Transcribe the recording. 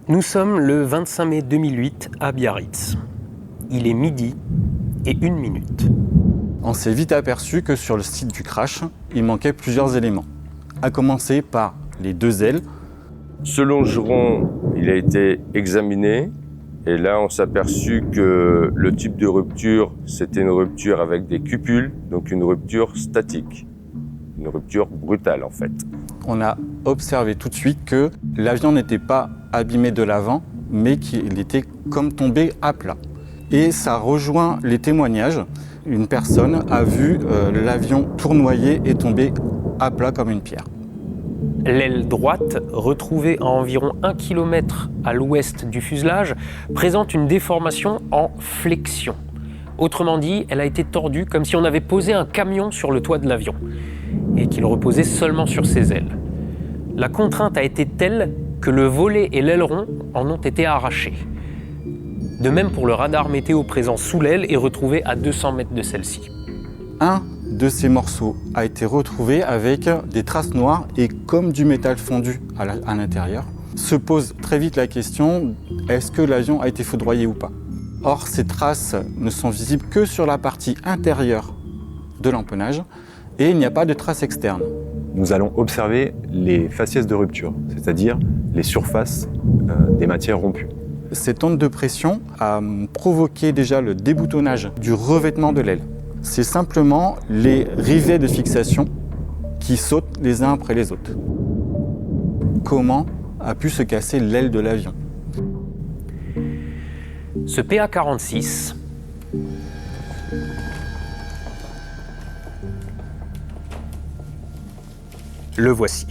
Nous sommes le 25 mai 2008 à Biarritz. Il est midi et 1 minute. On s'est vite aperçu que sur le site du crash, il manquait plusieurs éléments. À commencer par les deux ailes. Ce longeron, il a été examiné et là on s'est aperçu que le type de rupture, c'était une rupture avec des cupules, donc une rupture statique, une rupture brutale en fait. On a observé tout de suite que l'avion n'était pas abîmé de l'avant, mais qu'il était comme tombé à plat. Et ça rejoint les témoignages. Une personne a vu l'avion tournoyer et tomber à plat comme une pierre. L'aile droite, retrouvée à environ 1 km à l'ouest du fuselage, présente une déformation en flexion. Autrement dit, elle a été tordue comme si on avait posé un camion sur le toit de l'avion et qu'il reposait seulement sur ses ailes. La contrainte a été telle que le volet et l'aileron en ont été arrachés. De même pour le radar météo présent sous l'aile et retrouvé à 200 mètres de celle-ci. Un de ces morceaux a été retrouvé avec des traces noires et comme du métal fondu à l'intérieur. Se pose très vite la question, est-ce que l'avion a été foudroyé ou pas? Or, ces traces ne sont visibles que sur la partie intérieure de l'empennage et il n'y a pas de traces externes. Nous allons observer les faciès de rupture, c'est-à-dire les surfaces des matières rompues. Cette onde de pression a provoqué déjà le déboutonnage du revêtement de l'aile. C'est simplement les rivets de fixation qui sautent les uns après les autres. Comment a pu se casser l'aile de l'avion? Ce PA-46, le voici.